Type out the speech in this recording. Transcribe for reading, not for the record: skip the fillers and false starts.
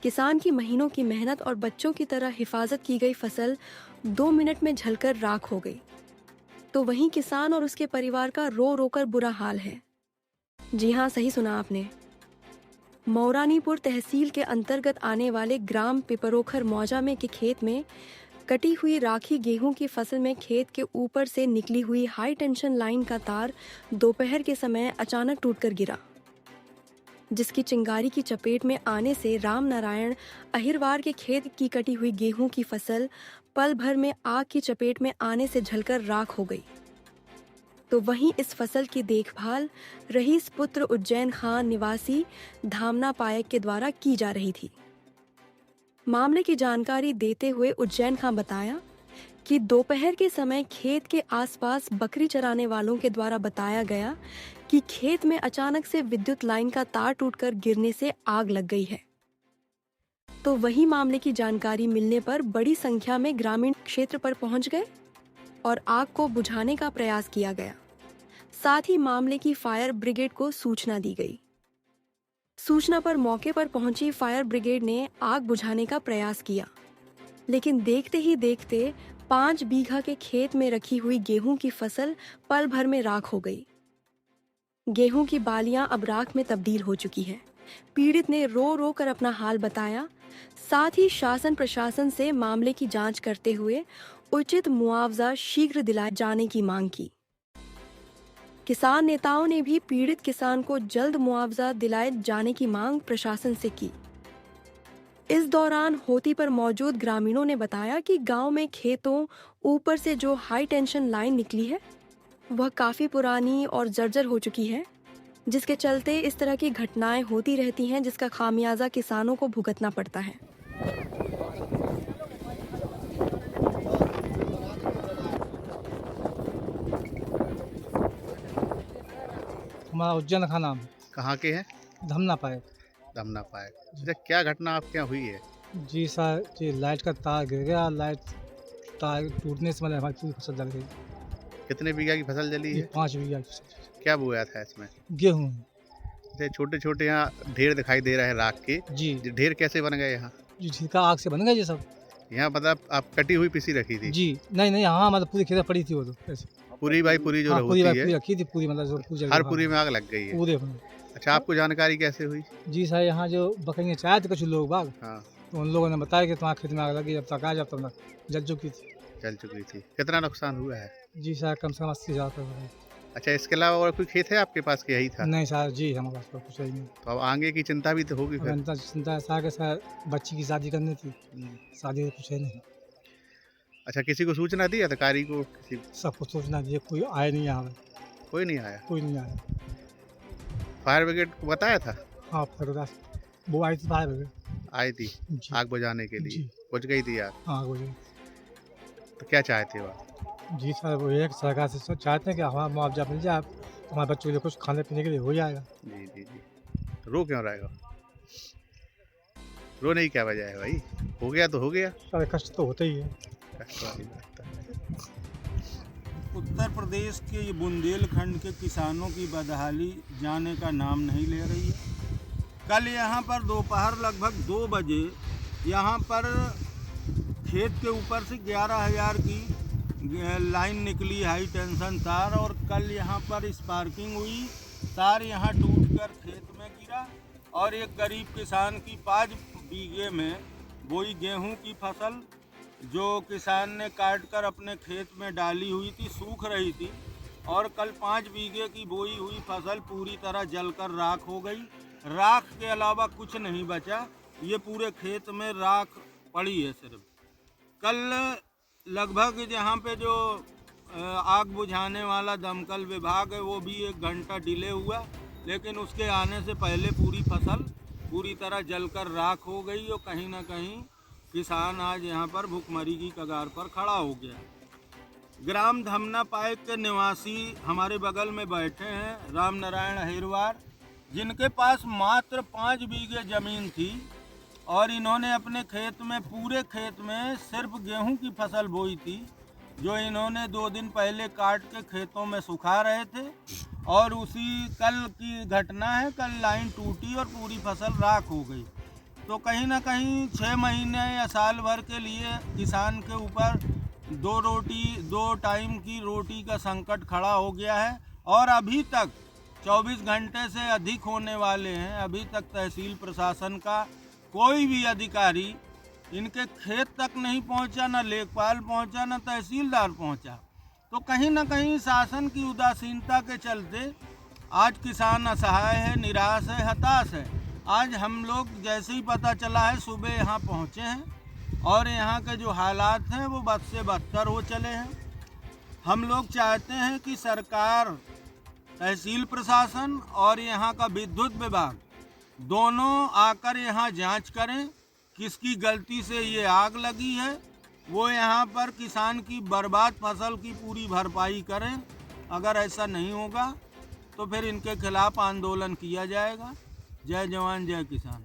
किसान की महीनों की मेहनत और बच्चों की तरह हिफाजत की गई फसल 2 मिनट में जलकर राख हो गई। तो वहीं किसान और उसके परिवार का रो रो कर बुरा हाल है। जी हाँ, सही सुना आपने। मौरानीपुर तहसील के अंतर्गत आने वाले ग्राम पिपरोखर मौजा में के खेत में कटी हुई राखी गेहूं की फसल में खेत के ऊपर से निकली हुई हाई टेंशन लाइन का तार दोपहर के समय अचानक टूटकर गिरा, जिसकी चिंगारी की चपेट में आने से राम नारायण अहिरवार के खेत की कटी हुई गेहूं की फसल पल भर में आग की चपेट में आने से जलकर राख हो गई। तो वहीं इस फसल की देखभाल रईस पुत्र उज्जैन खान निवासी धामना पायक के द्वारा की जा रही थी। मामले की जानकारी देते हुए उज्जैन खान बताया कि दोपहर के समय खेत के आसपास बकरी चराने वालों के द्वारा बताया गया कि खेत में अचानक से विद्युत लाइन का तार टूटकर गिरने से आग लग गई है। तो वही मामले की जानकारी मिलने पर बड़ी संख्या में ग्रामीण क्षेत्र पर पहुंच गए और आग को बुझाने का प्रयास किया गया। साथ ही मामले की फायर ब्रिगेड को सूचना दी गई। सूचना पर मौके पर पहुंची फायर ब्रिगेड ने आग बुझाने का प्रयास किया, लेकिन देखते ही देखते 5 बीघा के खेत में रखी हुई गेहूं की फसल पल भर में राख हो गई। गेहूं की बालियां अब राख में तब्दील हो चुकी है। पीड़ित ने रो रो कर अपना हाल बताया। साथ ही शासन प्रशासन से मामले की जांच करते हुए उचित मुआवजा शीघ्र दिलाए जाने की मांग की। किसान नेताओं ने भी पीड़ित किसान को जल्द मुआवजा दिलाए जाने की मांग प्रशासन से की। इस दौरान होती पर मौजूद ग्रामीणों ने बताया कि गांव में खेतों ऊपर से जो हाई टेंशन लाइन निकली है वह काफी पुरानी और जर्जर हो चुकी है, जिसके चलते इस तरह की घटनाएं होती रहती हैं, जिसका खामियाजा किसानों को भुगतना पड़ता है। हमारा उज्जैन खान नाम है। कहाँ के हैं? धमना पाए। दमना पाए। अच्छा, क्या घटना आपके यहाँ हुई है? जी सर, जी लाइट का तार गिर गया। लाइट तार टूटने से मतलब हमारी पूरी फसल जल गई। कितने बीघा की फसल जली ये है? 5 बीघा की फसल। क्या बोया था इसमें? गेहूँ। जैसे छोटे छोटे यहाँ ढेर दिखाई दे रहे हैं राख के, जी ये ढेर कैसे बन गए यहाँ? जी छिलका आग से बन गया ये सब। यहाँ मतलब आप कटी हुई पिसी रखी थी? जी नहीं, हाँ मतलब पूरी खेत पड़ी थी वो तो ऐसे। पूरी बाई पूरी जो हाँ पूरी होती है, रखी थी पूरी, मतलब पूरी जल हर गई। पूरी में आग लग गई है। पूरे में। अच्छा, आपको जानकारी कैसे हुई? जी सर, यहाँ जो बकरियाँ चाहे थे कुछ लोग बाग, हाँ, तो उन लोगों ने बताया कि तुम्हारे खेत में आग लगी। जब तक आया जब तक जल चुकी थी। चल चुकी थी। कितना नुकसान हुआ है? जी सर, कम से कम 80,000 रुपये। अच्छा, इसके अलावा और कोई खेत है आपके पास कि यही था? नहीं सर जी, हमारे पास तो कुछ नहीं है। तो अब आगे की चिंता भी तो होगी फिर। अब चिंता ऐसा है कि सर बच्ची की शादी करनी थी, शादी कुछ है नहीं। अच्छा, किसी को सूचना दी अधिकारी को? किसी सब कुछ सोचना चाहिए, कोई आए नहीं यहाँ पे, कोई नहीं आया? कोई नहीं आया। फायर ब्रिगेड को बताया था? हाँ फरदास वो आई थी बाहर में। आई थी जी आग बुझाने के लिए? जी। बुझ गई थी आग? हाँ वो जी। तो क्या चाहते हो आप? जी सर, वो एक सरकार से चाहते हैं कि हमारा मुआवजा मिल जाए, हमारे बच्चों के लिए कुछ खाने पीने के लिए हो जाएगा। जी जी जी। तो रो क्यों रहेगा? रोने की क्या वजह है भाई? हो गया तो हो गया। सर कष्ट तो होता ही है। कष्ट वाली बात है। उत्तर प्रदेश के बुंदेलखंड के किसानों की बदहाली जाने का नाम नहीं ले रही है। कल यहाँ पर दोपहर लगभग 2 बजे यहाँ पर खेत के ऊपर से 11,000 की लाइन निकली हाई टेंशन तार, और कल यहाँ पर स्पार्किंग हुई, तार यहाँ टूटकर खेत में गिरा और एक गरीब किसान की 5 बीघे में बोई गेहूं की फसल जो किसान ने काट कर अपने खेत में डाली हुई थी, सूख रही थी, और कल 5 बीघे की बोई हुई फसल पूरी तरह जलकर राख हो गई। राख के अलावा कुछ नहीं बचा, ये पूरे खेत में राख पड़ी है सिर्फ। कल लगभग यहाँ पे जो आग बुझाने वाला दमकल विभाग है वो भी 1 घंटा डिले हुआ, लेकिन उसके आने से पहले पूरी फसल पूरी तरह जलकर राख हो गई और कहीं ना कहीं किसान आज यहाँ पर भुखमरी की कगार पर खड़ा हो गया। ग्राम धमना पायक के निवासी हमारे बगल में बैठे हैं, राम नारायण अहिरवार, जिनके पास मात्र 5 बीघे ज़मीन थी और इन्होंने अपने खेत में, पूरे खेत में सिर्फ गेहूं की फसल बोई थी, जो इन्होंने 2 दिन पहले काट के खेतों में सुखा रहे थे। और उसी कल की घटना है, कल लाइन टूटी और पूरी फसल राख हो गई। तो कहीं ना कहीं 6 महीने या साल भर के लिए किसान के ऊपर दो टाइम की रोटी का संकट खड़ा हो गया है। और अभी तक 24 घंटे से अधिक होने वाले हैं, अभी तक तहसील प्रशासन का कोई भी अधिकारी इनके खेत तक नहीं पहुंचा, न लेखपाल पहुंचा, न तहसीलदार पहुंचा। तो कहीं ना कहीं शासन की उदासीनता के चलते आज किसान असहाय है, निराश है, हताश है। आज हम लोग जैसे ही पता चला है सुबह यहाँ पहुँचे हैं और यहाँ के जो हालात हैं वो बद से बदतर हो चले हैं। हम लोग चाहते हैं कि सरकार, तहसील प्रशासन और यहाँ का विद्युत विभाग दोनों आकर यहाँ जांच करें किसकी गलती से ये आग लगी है। वो यहाँ पर किसान की बर्बाद फसल की पूरी भरपाई करें। अगर ऐसा नहीं होगा तो फिर इनके खिलाफ आंदोलन किया जाएगा। जय जवान जय किसान।